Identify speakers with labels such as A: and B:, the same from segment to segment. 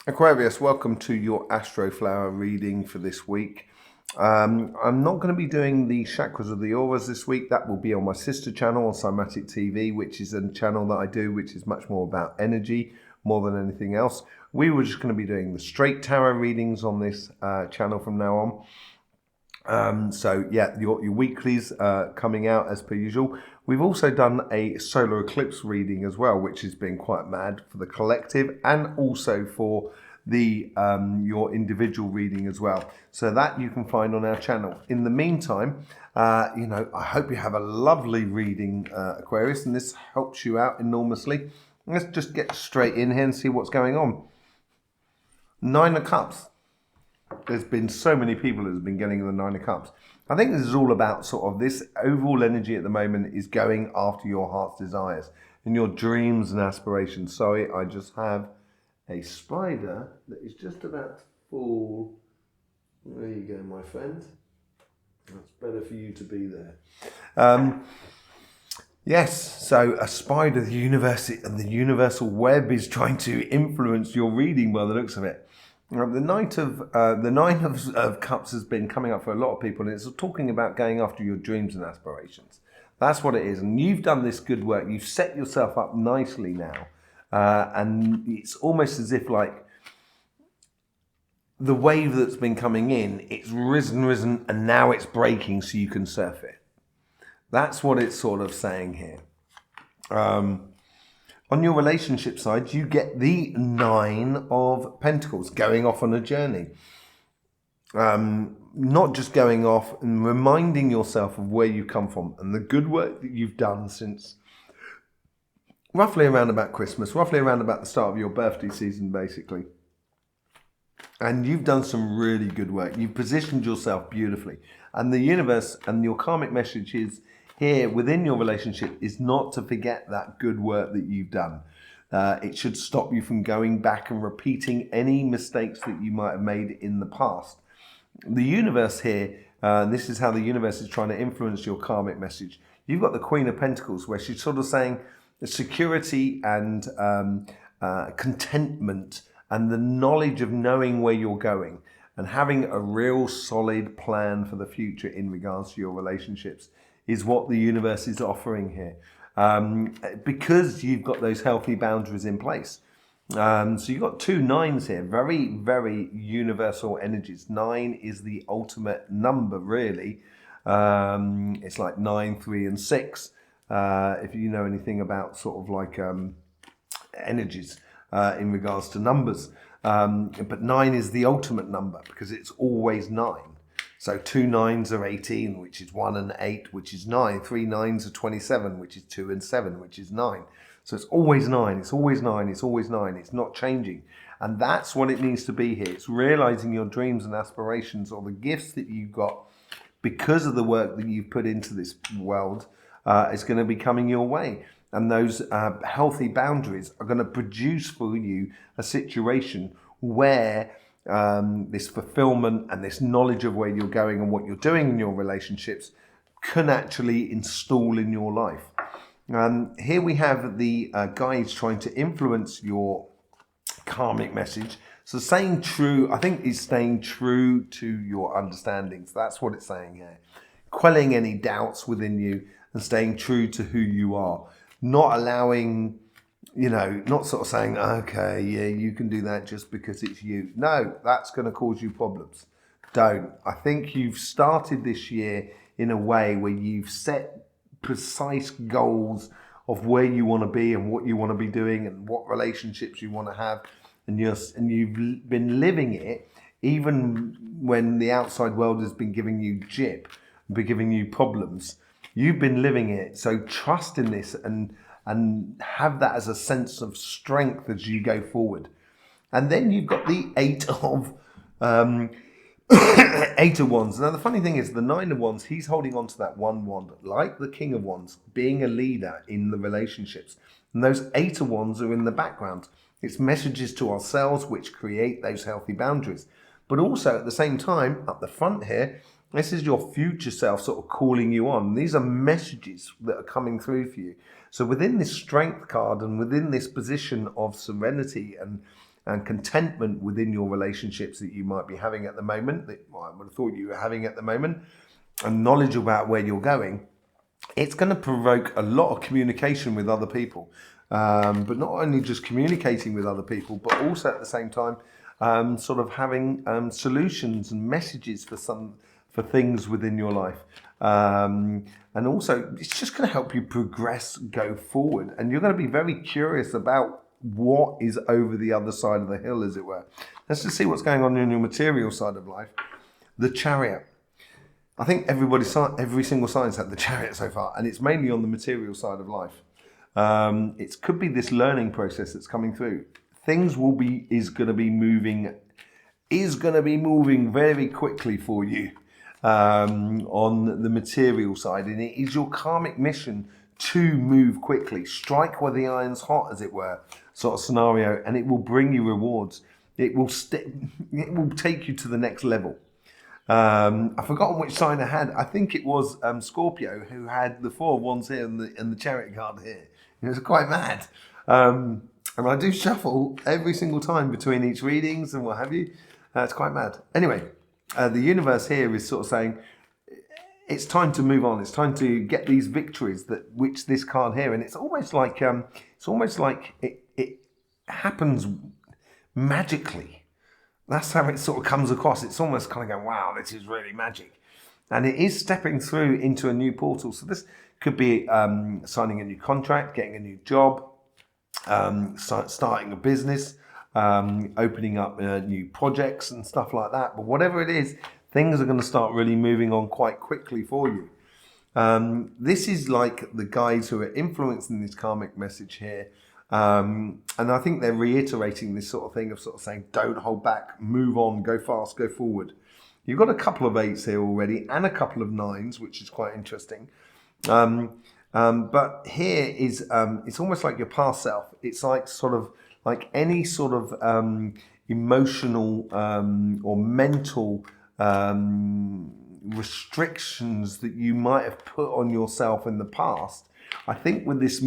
A: Aquarius, welcome to your Astroflower reading for this week. I'm not going to be doing the chakras of the auras this week. That will be on my sister channel on Cymatic TV, which is a channel that I do, which is much more about energy more than anything else. We were just going to be doing the straight tarot readings on this channel from now on. So yeah, your weeklies coming out as per usual. We've also done a solar eclipse reading as well, which has been quite mad for the collective and also for the your individual reading as well. So that you can find on our channel. In the meantime, I hope you have a lovely reading, Aquarius, and this helps you out enormously. Let's just get straight in here and see what's going on. 9 of Cups. There's been so many people that have been getting the 9 of Cups. I think this is all about sort of this overall energy at the moment is going after your heart's desires and your dreams and aspirations. Sorry, I just have a spider that is just about to fall. There you go, my friend. That's better for you to be there. Yes, so a spider, the universal web is trying to influence your reading by the looks of it. The nine of cups has been coming up for a lot of people, and it's talking about going after your dreams and aspirations. That's what it is, and you've done this good work. You've set yourself up nicely now, and it's almost as if like the wave that's been coming in, it's risen, and now it's breaking, so you can surf it. That's what it's sort of saying here. On your relationship side, you get the 9 of Pentacles, going off on a journey. Not just going off and reminding yourself of where you come from and the good work that you've done since roughly around about Christmas, roughly around about the start of your birthday season, basically. And you've done some really good work. You've positioned yourself beautifully. And the universe and your karmic message is here within your relationship is not to forget that good work that you've done. It should stop you from going back and repeating any mistakes that you might have made in the past. The universe here, this is how the universe is trying to influence your karmic message. You've got the Queen of Pentacles, where she's sort of saying security and contentment and the knowledge of knowing where you're going and having a real solid plan for the future in regards to your relationships is what the universe is offering here, because you've got those healthy boundaries in place. So you've got 2 9s here, very, very universal energies. 9 is the ultimate number, really. It's like 9, 3, and 6. If you know anything about sort of like energies in regards to numbers. But 9 is the ultimate number because it's always 9. So 2 9s are 18, which is 1 and 8, which is 9. 3 9s are 27, which is 2 and 7, which is 9. So it's always 9, it's always 9, it's always 9. It's not changing. And that's what it needs to be here. It's realizing your dreams and aspirations or the gifts that you've got because of the work that you've put into this world is going to be coming your way. And those healthy boundaries are going to produce for you a situation where this fulfillment and this knowledge of where you're going and what you're doing in your relationships can actually install in your life. Here we have the guides trying to influence your karmic message. So staying true, I think it's staying true to your understandings. That's what it's saying here. Quelling any doubts within you and staying true to who you are. Not allowing, not sort of saying, okay, yeah, you can do that just because it's you. No, that's going to cause you problems. Don't. I think you've started this year in a way where you've set precise goals of where you want to be and what you want to be doing and what relationships you want to have. And you've been living it even when the outside world has been giving you jip, been giving you problems. You've been living it, so trust in this and have that as a sense of strength as you go forward. And then you've got the 8 of 8 of Wands. Now the funny thing is the 9 of Wands, he's holding on to that 1 wand, like the King of Wands, being a leader in the relationships. And those 8 of Wands are in the background. It's messages to ourselves which create those healthy boundaries. But also at the same time, up the front here, this is your future self sort of calling you on. These are messages that are coming through for you. So within this strength card and within this position of serenity and contentment within your relationships that you might be having at the moment, that I would have thought you were having at the moment, and knowledge about where you're going, it's going to provoke a lot of communication with other people. But not only just communicating with other people, but also at the same time, sort of having solutions and messages for things within your life. And also, it's just going to help you progress, go forward. And you're going to be very curious about what is over the other side of the hill, as it were. Let's just see what's going on in your material side of life. The Chariot. I think every single sign's had the Chariot so far, and it's mainly on the material side of life. It could be this learning process that's coming through. Things is going to be moving very quickly for you on the material side, and it is your karmic mission to move quickly, strike where the iron's hot, as it were, sort of scenario, and it will bring you rewards. It will take you to the next level. I've forgotten which sign I had. I think it was Scorpio, who had the 4 of Wands here and the Chariot card here. It was quite mad. And I do shuffle every single time between each readings and what have you. It's quite mad. Anyway, the universe here is sort of saying, it's time to move on. It's time to get these victories which this card here, and it's almost like it happens magically. That's how it sort of comes across. It's almost kind of going, wow, this is really magic. And it is stepping through into a new portal. So this could be signing a new contract, getting a new job, starting a business, opening up new projects and stuff like that. But whatever it is, things are going to start really moving on quite quickly for you. This is like the guides who are influencing this karmic message here. And I think they're reiterating this sort of thing of sort of saying, don't hold back, move on, go fast, go forward. You've got a couple of 8s here already and a couple of 9s, which is quite interesting. But here is, it's almost like your past self. It's like sort of like any sort of emotional or mental restrictions that you might have put on yourself in the past. I think with this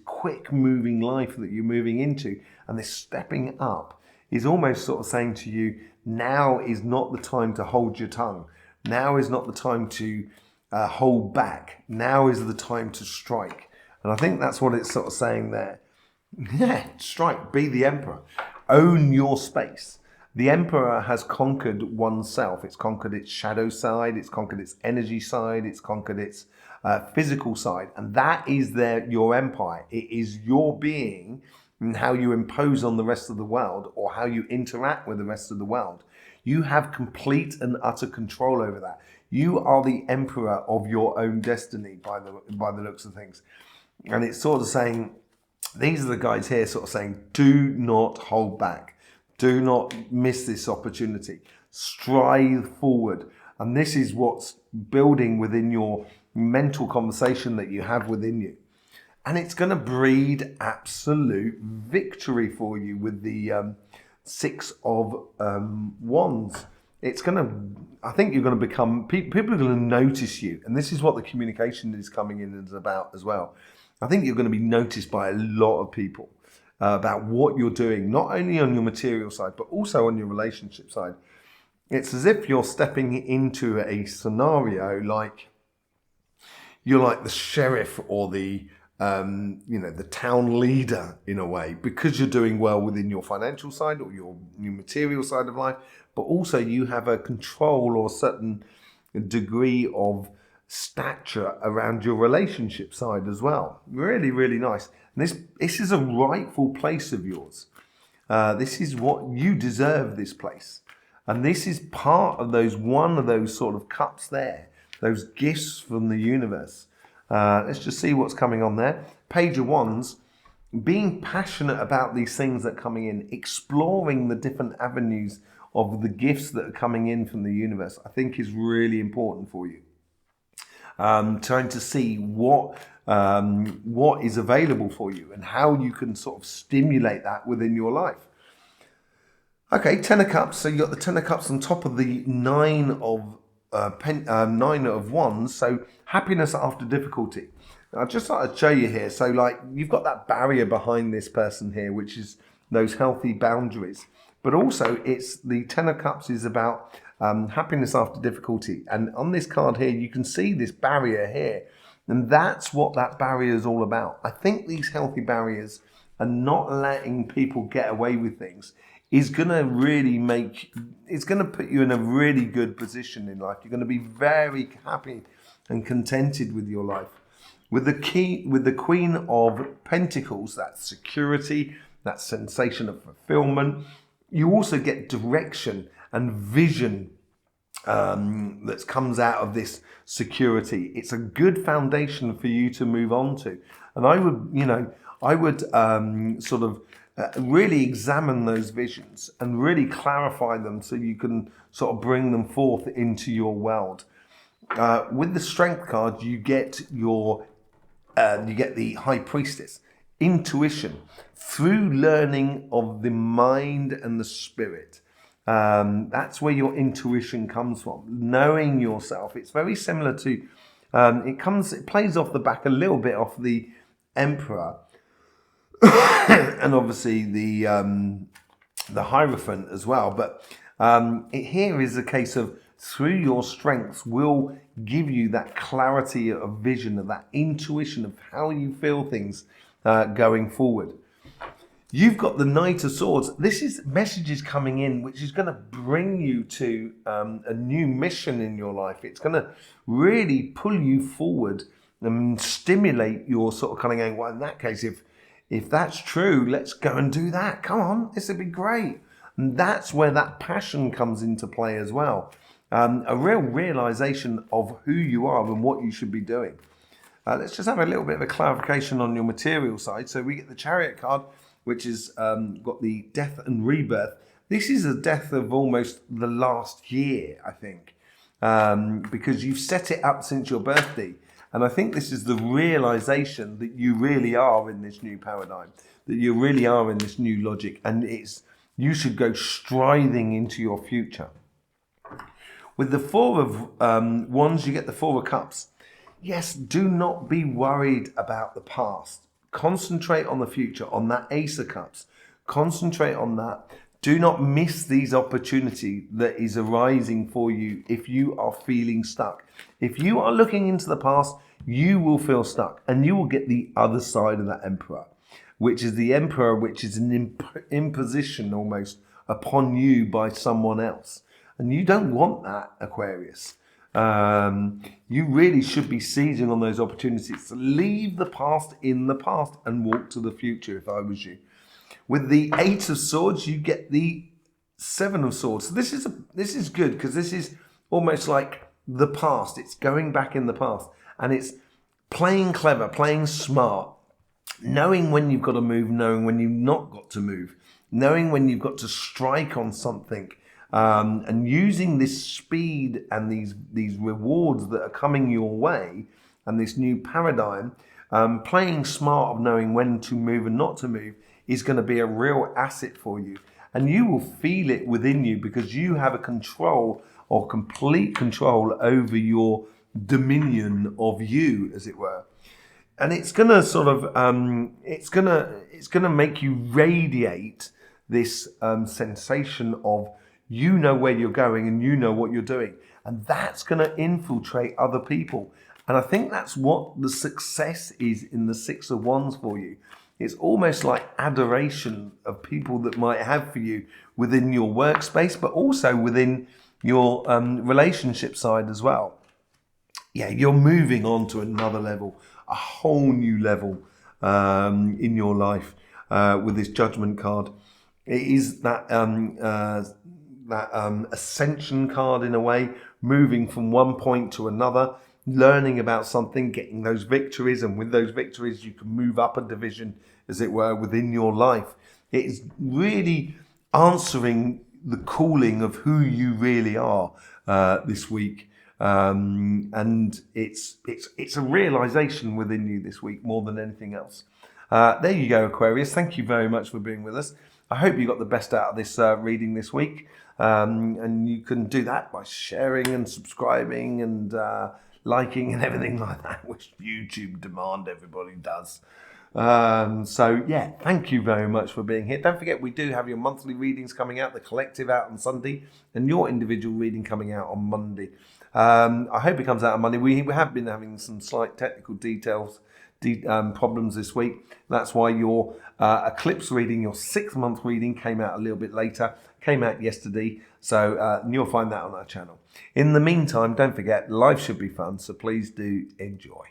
A: quick moving life that you're moving into, and this stepping up is almost sort of saying to you, now is not the time to hold your tongue. Now is not the time to hold back. Now is the time to strike. And I think that's what it's sort of saying there. Yeah, strike, be the emperor. Own your space. The emperor has conquered oneself. It's conquered its shadow side. It's conquered its energy side. It's conquered its physical side. And that is your empire. It is your being and how you impose on the rest of the world, or how you interact with the rest of the world. You have complete and utter control over that. You are the emperor of your own destiny by the looks of things. And it's sort of saying, these are the guys here sort of saying, do not hold back. Do not miss this opportunity. Strive forward. And this is what's building within your mental conversation that you have within you. And it's going to breed absolute victory for you with the 6 of Wands. It's going to, I think you're going to become, people are going to notice you. And this is what the communication is coming in is about as well. I think you're going to be noticed by a lot of people about what you're doing, not only on your material side, but also on your relationship side. It's as if you're stepping into a scenario like you're like the sheriff or the town leader in a way, because you're doing well within your financial side or your material side of life, but also you have a control or a certain degree of stature around your relationship side as well. Really, really nice. And this is a rightful place of yours. This is what you deserve, this place. And this is part of one of those sort of cups there, those gifts from the universe. Let's just see what's coming on there. Page of Wands, being passionate about these things that are coming in, exploring the different avenues of the gifts that are coming in from the universe, I think is really important for you. Trying to see what is available for you and how you can sort of stimulate that within your life. Okay, 10 of Cups. So you've got the 10 of Cups on top of the 9 of Wands. So happiness after difficulty. I'd just like to show you here. So like you've got that barrier behind this person here, which is those healthy boundaries. But also, it's the Ten of Cups is about happiness after difficulty. And on this card here, you can see this barrier here. And that's what that barrier is all about. I think these healthy barriers and not letting people get away with things is going to really it's going to put you in a really good position in life. You're going to be very happy and contented with your life. With the Queen of Pentacles, that's security, that sensation of fulfillment. You also get direction and vision that comes out of this security. It's a good foundation for you to move on to. And I would sort of really examine those visions and really clarify them so you can sort of bring them forth into your world. With the Strength card, you get the High Priestess, intuition through learning of the mind and the spirit. That's where your intuition comes from, knowing yourself. It's very similar to it plays off the back a little bit off the Emperor and obviously the Hierophant as well. But here is a case of through your strengths will give you that clarity of vision, of that intuition of how you feel things going forward. You've got the Knight of Swords. This is messages coming in, which is going to bring you to a new mission in your life. It's going to really pull you forward and stimulate your sort of kind of going, well, in that case, if that's true, let's go and do that. Come on, this would be great. And that's where that passion comes into play as well. A real realization of who you are and what you should be doing. Let's just have a little bit of a clarification on your material side. So we get the Chariot card, which has got the death and rebirth. This is a death of almost the last year, I think, because you've set it up since your birthday. And I think this is the realization that you really are in this new paradigm, that you really are in this new logic, and you should go striding into your future. With the Four of Wands, you get the Four of Cups. Yes, do not be worried about the past. Concentrate on the future, on that Ace of Cups. Concentrate on that. Do not miss these opportunities that is arising for you if you are feeling stuck. If you are looking into the past, you will feel stuck and you will get the other side of that Emperor, which is the Emperor, which is an imposition almost upon you by someone else. And you don't want that, Aquarius. You really should be seizing on those opportunities. Leave the past in the past and walk to the future if I was you. With the Eight of Swords, you get the Seven of Swords. So this is good because this is almost like the past. It's going back in the past and it's playing clever, playing smart, knowing when you've got to move, knowing when you've not got to move, knowing when you've got to strike on something. And using this speed and these rewards that are coming your way and this new paradigm, playing smart of knowing when to move and not to move is going to be a real asset for you. And you will feel it within you because you have a control or complete control over your dominion of you, as it were. And it's going to sort of, it's going to make you radiate this sensation of you know where you're going and you know what you're doing. And that's going to infiltrate other people. And I think that's what the success is in the Six of Wands for you. It's almost like adoration of people that might have for you within your workspace, but also within your relationship side as well. Yeah, you're moving on to another level, a whole new level in your life with this Judgment card. It is that ascension card in a way, moving from one point to another, learning about something, getting those victories, and with those victories you can move up a division, as it were, within your life. It is really answering the calling of who you really are this week. And it's a realization within you this week more than anything else. There you go, Aquarius. Thank you very much for being with us. I hope you got the best out of this reading this week. And you can do that by sharing and subscribing and liking and everything like that, which YouTube demand everybody does. So yeah, thank you very much for being here. Don't forget, we do have your monthly readings coming out, the collective out on Sunday, and your individual reading coming out on Monday. I hope it comes out on Monday. We have been having some slight technical problems this week. That's why your eclipse reading, your 6-month reading, came out a little bit later. Came out yesterday, so you'll find that on our channel. In the meantime, don't forget, life should be fun, so please do enjoy.